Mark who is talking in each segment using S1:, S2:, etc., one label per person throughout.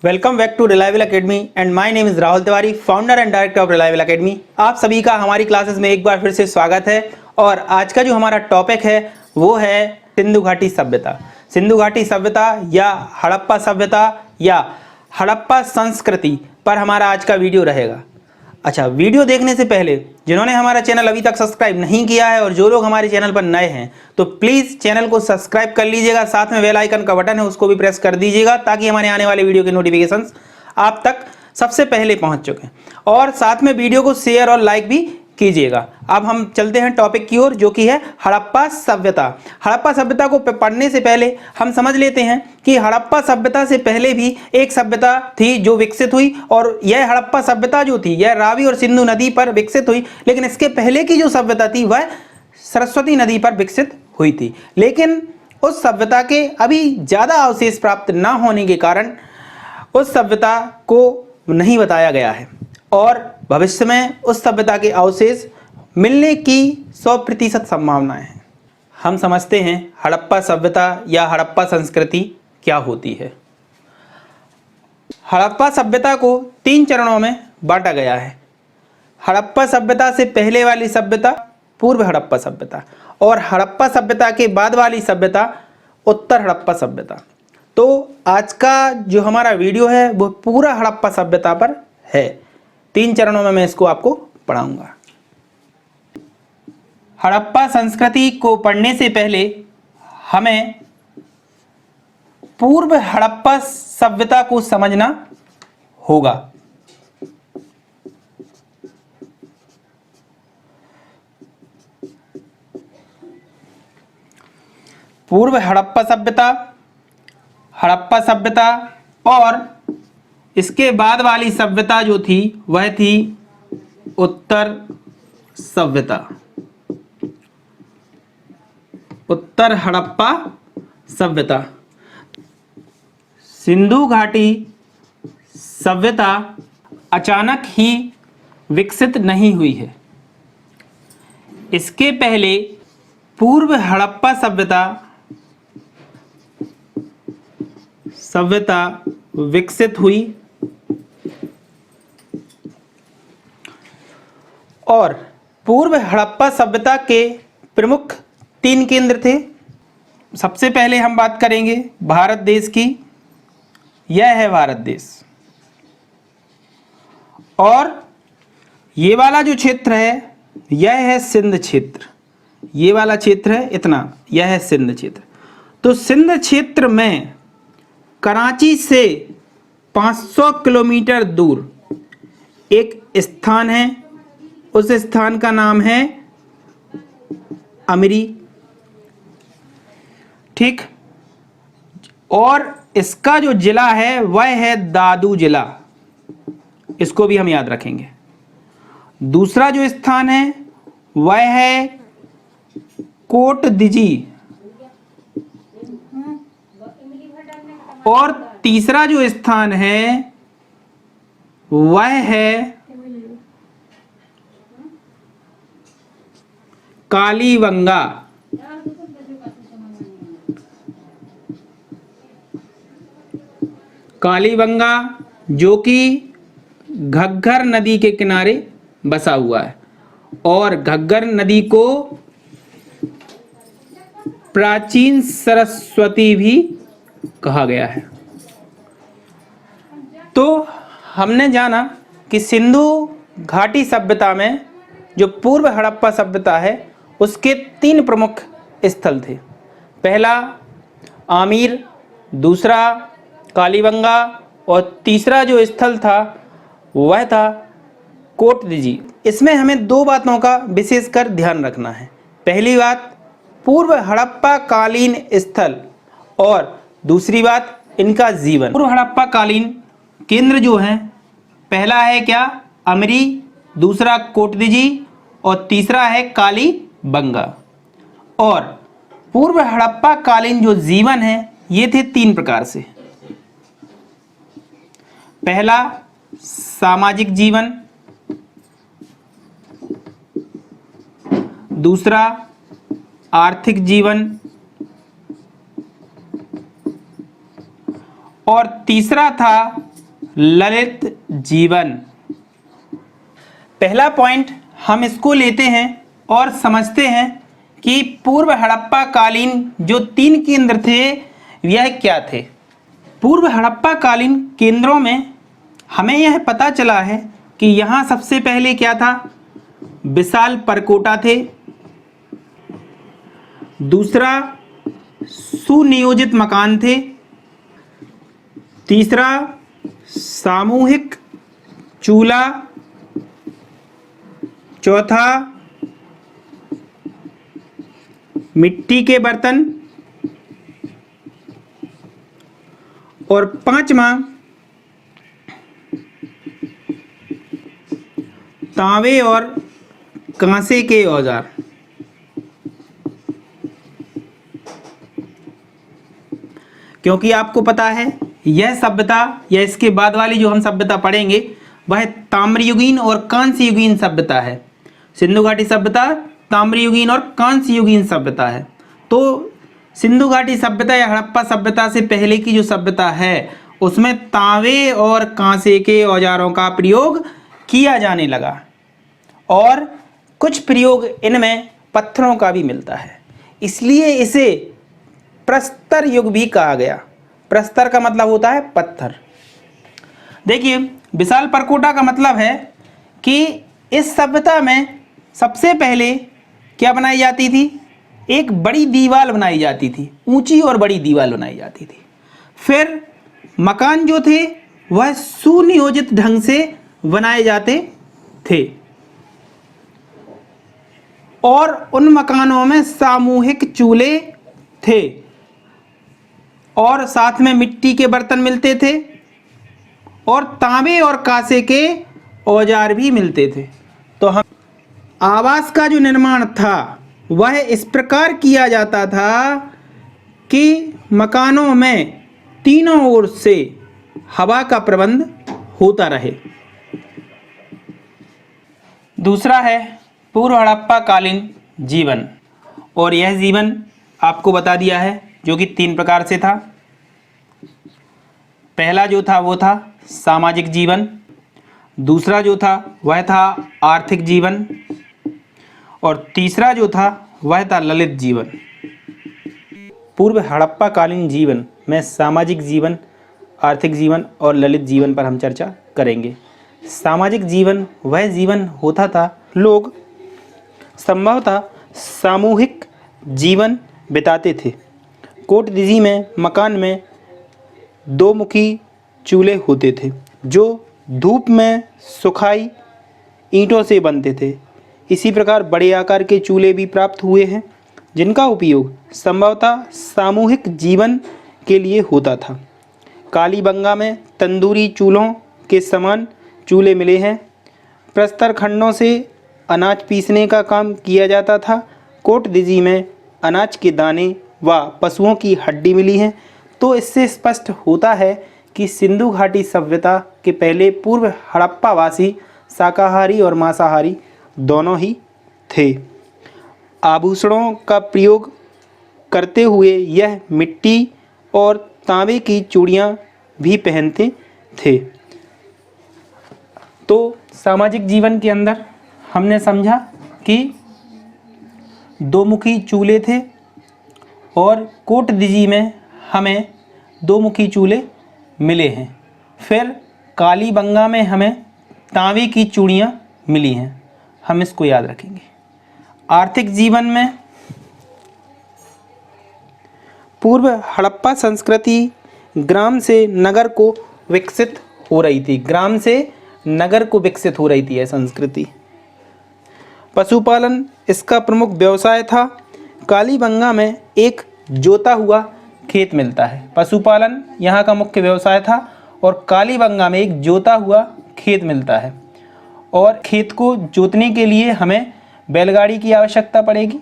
S1: Welcome back to Reliable Academy and my name is Rahul Tiwari, founder and director of Reliable Academy. आप सभी का हमारी classes में एक बार फिर से स्वागत है। और आज का जो हमारा टॉपिक है वो है सिंधु घाटी सभ्यता। सिंधु घाटी सभ्यता या हड़प्पा सभ्यता या हड़प्पा संस्कृति पर हमारा आज का वीडियो रहेगा। अच्छा, वीडियो देखने से पहले जिन्होंने हमारा चैनल अभी तक सब्सक्राइब नहीं किया है और जो लोग हमारे चैनल पर नए हैं तो प्लीज़ चैनल को सब्सक्राइब कर लीजिएगा। साथ में बेल आइकन का बटन है उसको भी प्रेस कर दीजिएगा ताकि हमारे आने वाले वीडियो के नोटिफिकेशंस आप तक सबसे पहले पहुंच चुके। और साथ में वीडियो को शेयर और लाइक भी कीजिएगा। अब हम चलते हैं टॉपिक की ओर, जो कि है हड़प्पा सभ्यता। हड़प्पा सभ्यता को पढ़ने से पहले हम समझ लेते हैं कि हड़प्पा सभ्यता से पहले भी एक सभ्यता थी जो विकसित हुई, और यह हड़प्पा सभ्यता जो थी यह रावी और सिंधु नदी पर विकसित हुई। लेकिन इसके पहले की जो सभ्यता थी वह सरस्वती नदी पर विकसित हुई थी। लेकिन उस सभ्यता के अभी ज़्यादा अवशेष प्राप्त न होने के कारण उस सभ्यता को नहीं बताया गया है, और भविष्य में उस सभ्यता के अवशेष मिलने की 100% संभावनाएं हैं। हम समझते हैं हड़प्पा सभ्यता या हड़प्पा संस्कृति क्या होती है। हड़प्पा सभ्यता को 3 चरणों में बांटा गया है। हड़प्पा सभ्यता से पहले वाली सभ्यता पूर्व हड़प्पा सभ्यता, और हड़प्पा सभ्यता के बाद वाली सभ्यता उत्तर हड़प्पा सभ्यता। तो आज का जो हमारा वीडियो है वो पूरा हड़प्पा सभ्यता पर है। 3 चरणों में मैं इसको आपको पढ़ाऊंगा। हड़प्पा संस्कृति को पढ़ने से पहले हमें पूर्व हड़प्पा सभ्यता को समझना होगा। पूर्व हड़प्पा सभ्यता और इसके बाद वाली सभ्यता जो थी वह थी उत्तर सभ्यता, उत्तर हड़प्पा सभ्यता। सिंधु घाटी सभ्यता अचानक ही विकसित नहीं हुई है। इसके पहले पूर्व हड़प्पा सभ्यता विकसित हुई, और पूर्व हड़प्पा सभ्यता के प्रमुख 3 केंद्र थे। सबसे पहले हम बात करेंगे भारत देश की। यह है भारत देश, और ये वाला जो क्षेत्र है यह है सिंध क्षेत्र। ये वाला क्षेत्र है इतना, यह है सिंध क्षेत्र। तो सिंध क्षेत्र में कराची से 500 किलोमीटर दूर एक स्थान है। उस स्थान का नाम है अमरी, ठीक। और इसका जो जिला है वह है दादू जिला, इसको भी हम याद रखेंगे। दूसरा जो स्थान है वह है कोट दिजी, और तीसरा जो स्थान है वह है कालीबंगा। कालीबंगा जो कि घग्गर नदी के किनारे बसा हुआ है, और घग्गर नदी को प्राचीन सरस्वती भी कहा गया है। तो हमने जाना कि सिंधु घाटी सभ्यता में जो पूर्व हड़प्पा सभ्यता है उसके 3 प्रमुख स्थल थे। पहला आमिर, दूसरा कालीबंगा, और तीसरा जो स्थल था वह था कोटदिजी। इसमें हमें 2 बातों का विशेषकर ध्यान रखना है। पहली बात पूर्व हड़प्पा कालीन स्थल, और दूसरी बात इनका जीवन। पूर्व हड़प्पा कालीन केंद्र जो है, पहला है क्या अमरी, दूसरा कोटदिजी, और तीसरा है कालीबंगा। और पूर्व हड़प्पा कालीन जो जीवन है ये थे 3 प्रकार से। पहला सामाजिक जीवन, दूसरा आर्थिक जीवन, और तीसरा था ललित जीवन। पहला पॉइंट हम इसको लेते हैं और समझते हैं कि पूर्व हड़प्पा कालीन जो 3 केंद्र थे यह क्या थे। पूर्व हड़प्पा कालीन केंद्रों में हमें यह पता चला है कि यहाँ सबसे पहले क्या था, विशाल परकोटा थे। दूसरा सुनियोजित मकान थे। तीसरा सामूहिक चूल्हा। चौथा मिट्टी के बर्तन। और पांचवा तांबे और कांसे के औजार। क्योंकि आपको पता है यह सभ्यता या इसके बाद वाली जो हम सभ्यता पढ़ेंगे वह ताम्रयुगीन और कांस्ययुगीन सभ्यता है। सिंधु घाटी सभ्यता ताम्रयुगीन और कांस्ययुगीन सभ्यता है। तो सिंधु घाटी सभ्यता या हड़प्पा सभ्यता से पहले की जो सभ्यता है उसमें तांबे और कांसे के औजारों का प्रयोग किया जाने लगा और कुछ प्रयोग इनमें पत्थरों का भी मिलता है, इसलिए इसे प्रस्तर युग भी कहा गया। प्रस्तर का मतलब होता है पत्थर। देखिए विशाल परकोटा का मतलब है कि इस सभ्यता में सबसे पहले क्या बनाई जाती थी, एक बड़ी दीवार बनाई जाती थी, ऊंची और बड़ी दीवार बनाई जाती थी। फिर मकान जो थे वह सुनियोजित ढंग से बनाए जाते थे और उन मकानों में सामूहिक चूल्हे थे और साथ में मिट्टी के बर्तन मिलते थे और तांबे और कांसे के औजार भी मिलते थे। तो हम आवास का जो निर्माण था वह इस प्रकार किया जाता था कि मकानों में तीनों ओर से हवा का प्रबंध होता रहे। दूसरा है पूर्व हड़प्पा कालीन जीवन, और यह जीवन आपको बता दिया है जो कि 3 प्रकार से था। पहला जो था वो था सामाजिक जीवन, दूसरा जो था वह था आर्थिक जीवन और तीसरा जो था वह था ललित जीवन। पूर्व हड़प्पा कालीन जीवन में सामाजिक जीवन, आर्थिक जीवन और ललित जीवन पर हम चर्चा करेंगे। सामाजिक जीवन वह जीवन होता था, लोग संभवतः सामूहिक जीवन बिताते थे। कोट दिजी में मकान में 2 मुखी चूल्हे होते थे जो धूप में सुखाई ईंटों से बनते थे। इसी प्रकार बड़े आकार के चूल्हे भी प्राप्त हुए हैं जिनका उपयोग संभवतः सामूहिक जीवन के लिए होता था। कालीबंगा में तंदूरी चूल्हों के समान चूल्हे मिले हैं। प्रस्तर खंडों से अनाज पीसने का काम किया जाता था। कोट दिजी में अनाज के दाने व पशुओं की हड्डी मिली है। तो इससे स्पष्ट होता है कि सिंधु घाटी सभ्यता के पहले पूर्व हड़प्पावासी शाकाहारी और मांसाहारी दोनों ही थे। आभूषणों का प्रयोग करते हुए यह मिट्टी और तांबे की चूड़ियाँ भी पहनते थे। तो सामाजिक जीवन के अंदर हमने समझा कि 2 मुखी चूल्हे थे और कोट दिजी में हमें 2 मुखी चूल्हे मिले हैं। फिर कालीबंगा में हमें तांबे की चूड़ियाँ मिली हैं, हम इसको याद रखेंगे। आर्थिक जीवन में पूर्व हड़प्पा संस्कृति ग्राम से नगर को विकसित हो रही थी। ग्राम से नगर को विकसित हो रही थी यह संस्कृति। पशुपालन इसका प्रमुख व्यवसाय था। कालीबंगा में एक जोता हुआ खेत मिलता है। पशुपालन यहाँ का मुख्य व्यवसाय था और कालीबंगा में एक जोता हुआ खेत मिलता है और खेत को जोतने के लिए हमें बैलगाड़ी की आवश्यकता पड़ेगी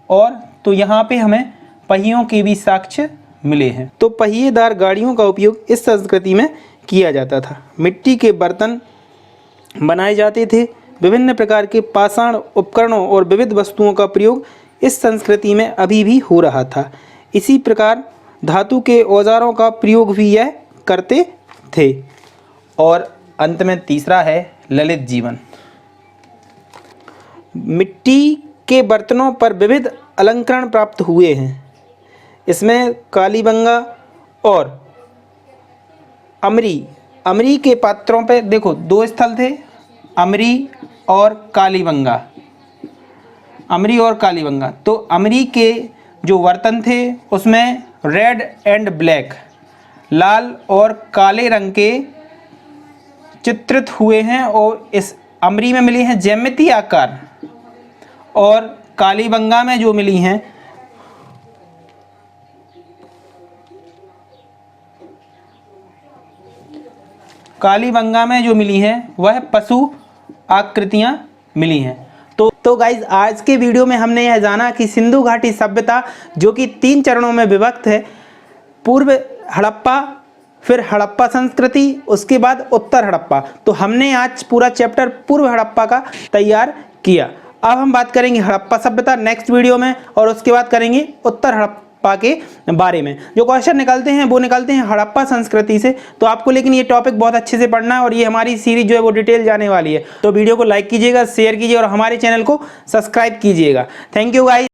S1: और तो यहाँ पे हमें पहियों के भी साक्ष्य मिले हैं। तो पहिएदार गाड़ियों का उपयोग इस संस्कृति में किया जाता था। मिट्टी के बर्तन बनाए जाते थे। विभिन्न प्रकार के पाषाण उपकरणों और विविध वस्तुओं का प्रयोग इस संस्कृति में अभी भी हो रहा था। इसी प्रकार धातु के औजारों का प्रयोग भी यह करते थे। और अंत में तीसरा है ललित जीवन। मिट्टी के बर्तनों पर विविध अलंकरण प्राप्त हुए हैं। इसमें कालीबंगा और अमरी के पात्रों पे देखो 2 स्थल थे, अमरी और कालीबंगा। तो अमरी के जो बर्तन थे उसमें रेड एंड ब्लैक, लाल और काले रंग के चित्रित हुए हैं और इस अमरी में मिली हैं ज्यामितीय आकार, और कालीबंगा में जो मिली हैं वह पशु आकृतियां मिली हैं। तो गाइज आज के वीडियो में हमने यह जाना कि सिंधु घाटी सभ्यता जो कि 3 चरणों में विभक्त है, पूर्व हड़प्पा, फिर हड़प्पा संस्कृति, उसके बाद उत्तर हड़प्पा। तो हमने आज पूरा चैप्टर पूर्व हड़प्पा का तैयार किया। अब हम बात करेंगे हड़प्पा सभ्यता नेक्स्ट वीडियो में, और उसके बाद करेंगे उत्तर हड़प्पा के बारे में। जो क्वेश्चन निकलते हैं वो निकलते हैं हड़प्पा संस्कृति से। तो आपको लेकिन ये टॉपिक बहुत अच्छे से पढ़ना है, और ये हमारी सीरीज जो है वो डिटेल जाने वाली है। तो वीडियो को लाइक कीजिएगा, शेयर कीजिए और हमारे चैनल को सब्सक्राइब कीजिएगा। Thank you guys.